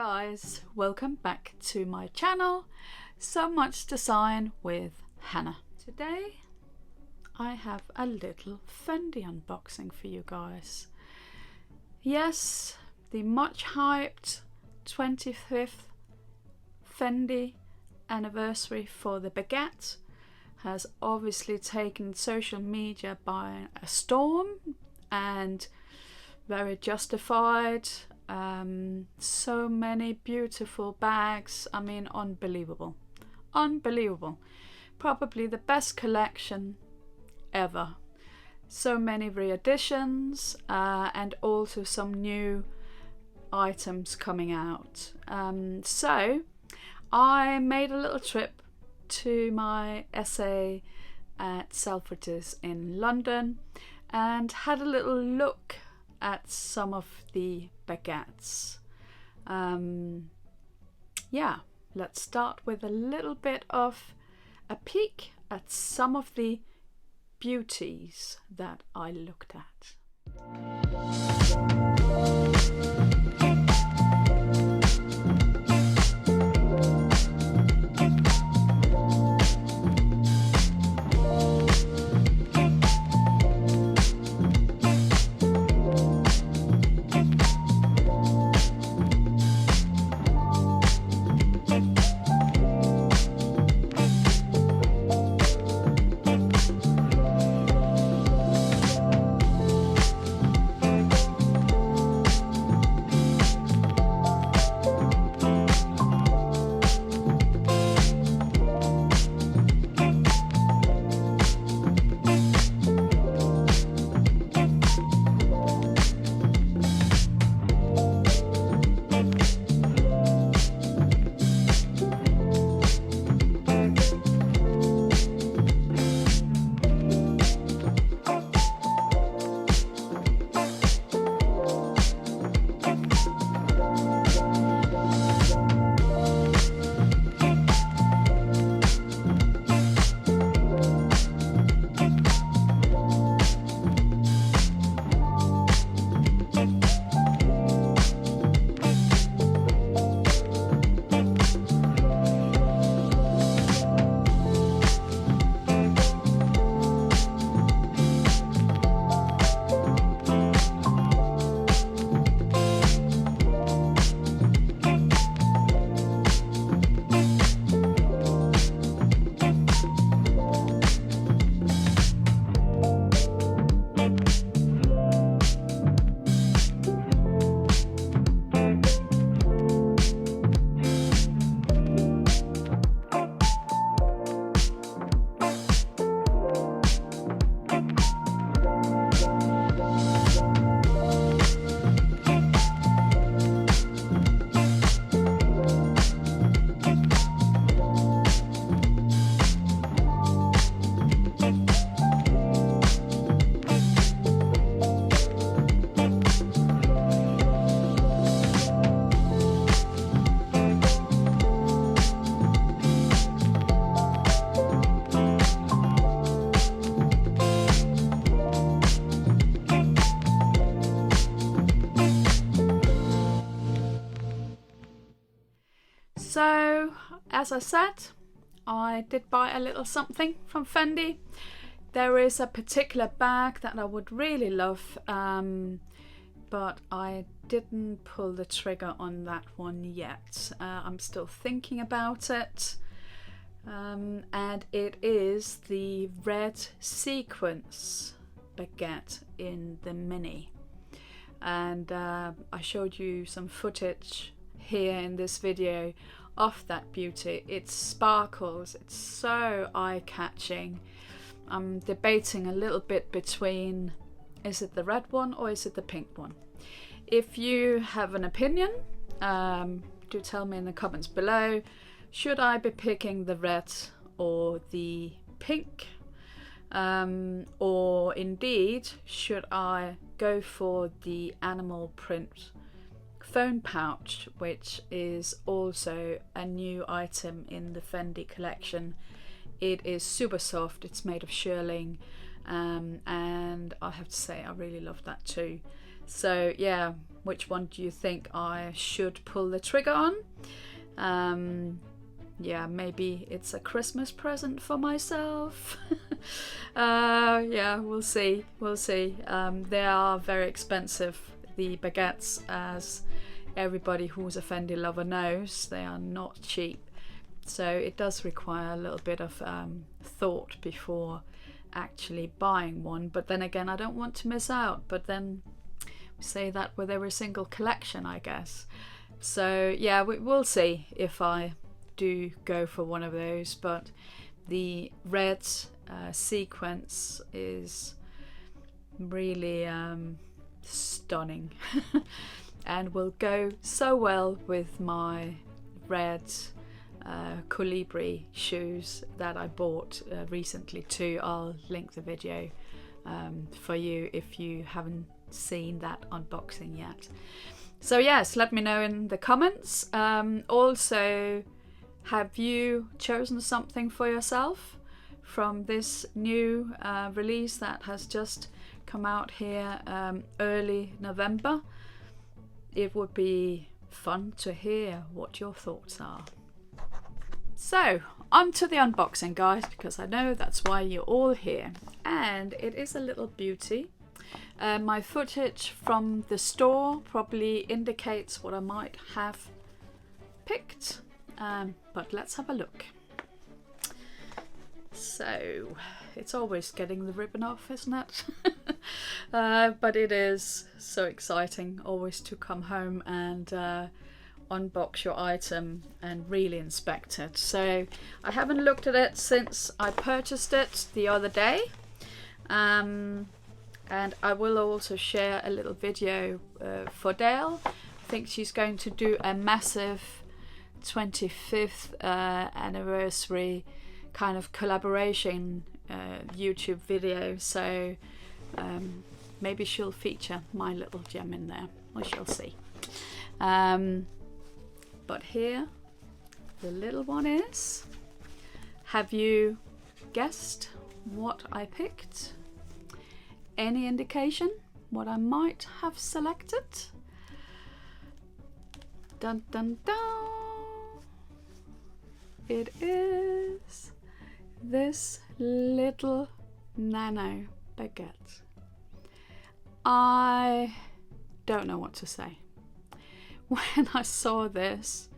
guys, welcome back to my channel, So Much Design with Hanne. Today I have a little Fendi unboxing for you guys. Yes, the much hyped 25th Fendi anniversary for the Baguette has obviously taken social media by a storm, and very justified. So many beautiful bags. I mean, unbelievable, probably the best collection ever. So many re-editions and also some new items coming out. So I made a little trip to my essay at Selfridges in London and had a little look at some of the baguettes. Yeah, let's start with a little bit of a peek at some of the beauties that I looked at. So, as I said, I did buy a little something from Fendi. There is a particular bag that I would really love, but I didn't pull the trigger on that one yet. I'm still thinking about it. And it is the red sequence baguette in the mini. And I showed you some footage here in this video of that beauty. It sparkles, it's so eye-catching. I'm debating a little bit between, is it the red one or is it the pink one? If you have an opinion, do tell me in the comments below. Should I be picking the red or the pink? Or indeed, should I go for the animal print phone pouch, which is also a new item in the Fendi collection. It is super soft, it's made of shearling, and I have to say I really love that too. So yeah, which one do you think I should pull the trigger on? Yeah, maybe it's a Christmas present for myself. Yeah, we'll see. They are very expensive, the baguettes, as everybody who's a Fendi lover knows. They are not cheap, so it does require a little bit of thought before actually buying one. But then again, I don't want to miss out, but then we say that with every single collection, I guess. So yeah, we'll see if I do go for one of those, but the red sequence is really stunning and will go so well with my red Colibri shoes that I bought recently too. I'll link the video for you if you haven't seen that unboxing yet. So yes, let me know in the comments. Also, have you chosen something for yourself from this new release that has just come out here early November? It would be fun to hear what your thoughts are. So, on to the unboxing, guys, because I know that's why you're all here. And it is a little beauty. My footage from the store probably indicates what I might have picked. But let's have a look. So, it's always getting the ribbon off, isn't it? But it is so exciting always to come home and unbox your item and really inspect it. So, I haven't looked at it since I purchased it the other day. And I will also share a little video for Dale. I think she's going to do a massive 25th anniversary kind of collaboration YouTube video, so maybe she'll feature my little gem in there. We shall see. But here the little one is. Have you guessed what I picked? Any indication what I might have selected? Dun dun dun! It is this little NANO Baguette. I don't know what to say. When I saw this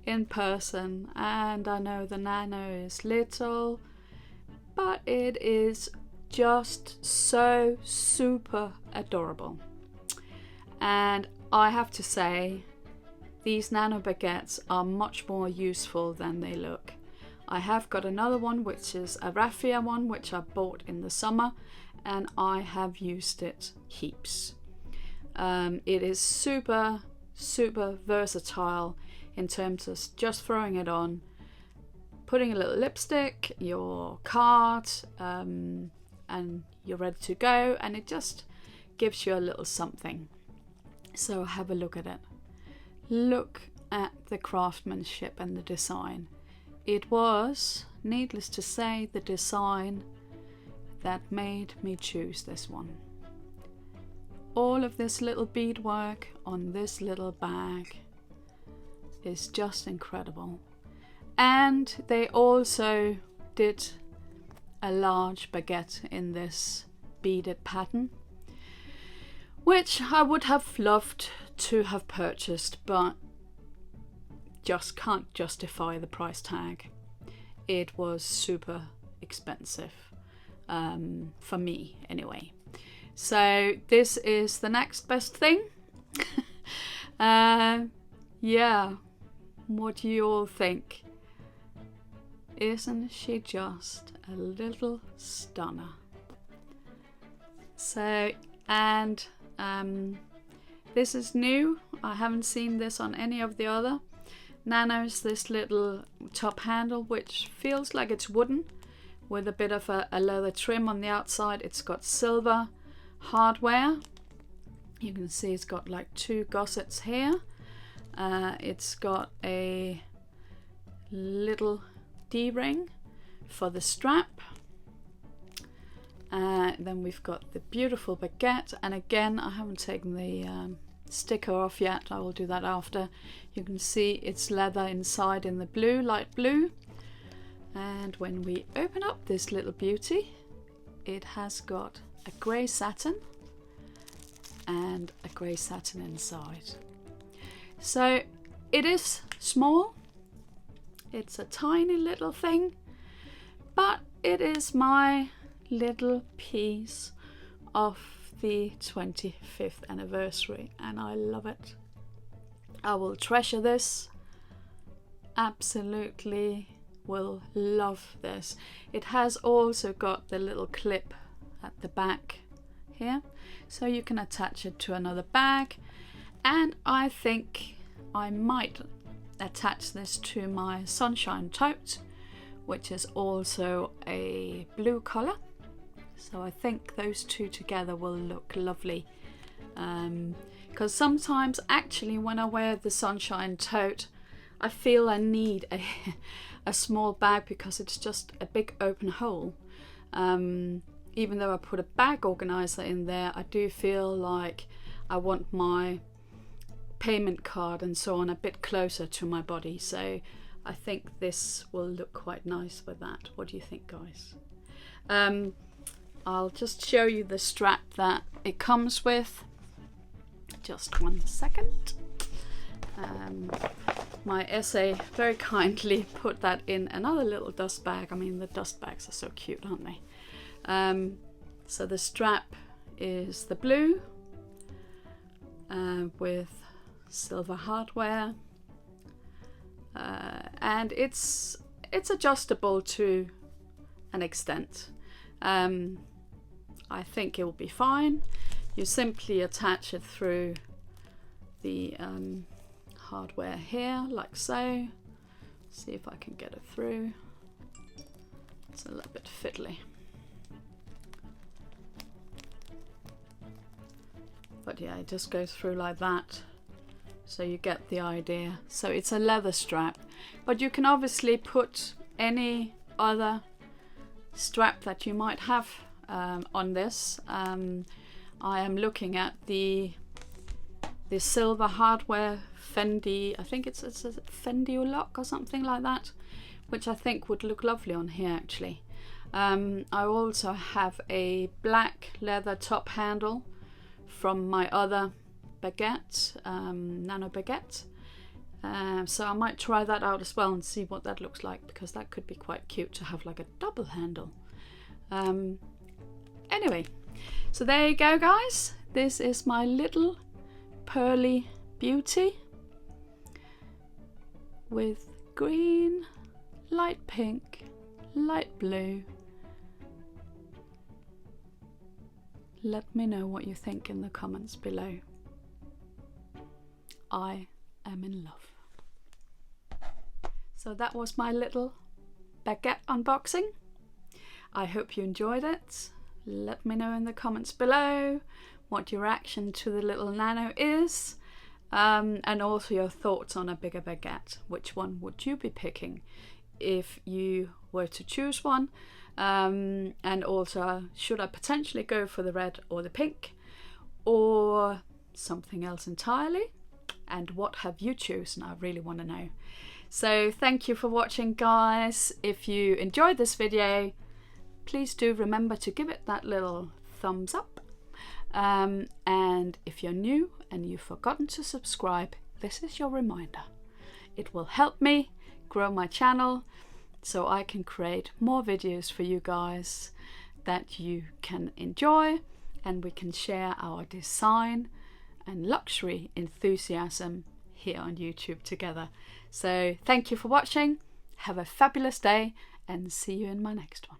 in person, and I know the NANO is little, but it is just so super adorable. And I have to say, these NANO Baguettes are much more useful than they look. I have got another one, which is a raffia one, which I bought in the summer, and I have used it heaps. It is super versatile in terms of just throwing it on, putting a little lipstick, your card, and you're ready to go, and it just gives you a little something. So have a look at it. Look at the craftsmanship and the design. It was, needless to say, the design that made me choose this one. All of this little beadwork on this little bag is just incredible. And they also did a large baguette in this beaded pattern, which I would have loved to have purchased, but just can't justify the price tag. It was super expensive, for me anyway. So this is the next best thing. Yeah, what do you all think? Isn't she just a little stunner? So, and this is new. I haven't seen this on any of the other Nanos. This little top handle, which feels like it's wooden, with a bit of a leather trim on the outside. It's got silver hardware. You can see it's got like 2 gussets here. It's got a little D-ring for the strap. Then we've got the beautiful baguette, and again I haven't taken the sticker off yet. I will do that after. You can see it's leather inside in the blue, light blue. And when we open up this little beauty, it has got a grey satin and a grey satin inside. So it is small, it's a tiny little thing, but it is my little piece of the 25th anniversary and I love it. I will treasure this, absolutely will love this. It has also got the little clip at the back here, so you can attach it to another bag, and I think I might attach this to my sunshine tote, which is also a blue color. So I think those two together will look lovely, because sometimes actually when I wear the sunshine tote I feel I need a small bag because it's just a big open hole. Even though I put a bag organizer in there, I do feel like I want my payment card and so on a bit closer to my body, so I think this will look quite nice with that. What do you think, guys? I'll just show you the strap that it comes with. Just 1 second. My essay very kindly put that in another little dust bag. I mean, the dust bags are so cute, aren't they? So the strap is the blue with silver hardware, and it's adjustable to an extent. I think it will be fine. You simply attach it through the hardware here, like so. See if I can get it through. It's a little bit fiddly, but yeah, it just goes through like that, so you get the idea. So it's a leather strap, but you can obviously put any other strap that you might have on this. I am looking at the silver hardware Fendi, I think it's a Fendi lock or something like that, which I think would look lovely on here actually. I also have a black leather top handle from my other baguette, NANO Baguette. So I might try that out as well and see what that looks like, because that could be quite cute to have like a double handle. Anyway, so there you go, guys. This is my little pearly beauty with green, light pink, light blue. Let me know what you think in the comments below. I am in love. So that was my little baguette unboxing. I hope you enjoyed it. Let me know in the comments below what your reaction to the little nano is, and also your thoughts on a bigger baguette. Which one would you be picking if you were to choose one? And also, should I potentially go for the red or the pink, or something else entirely? And what have you chosen? I really want to know. So thank you for watching, guys. If you enjoyed this video, please do remember to give it that little thumbs up. And if you're new and you've forgotten to subscribe, this is your reminder. It will help me grow my channel so I can create more videos for you guys that you can enjoy, and we can share our design and luxury enthusiasm here on YouTube together. So thank you for watching. Have a fabulous day and see you in my next one.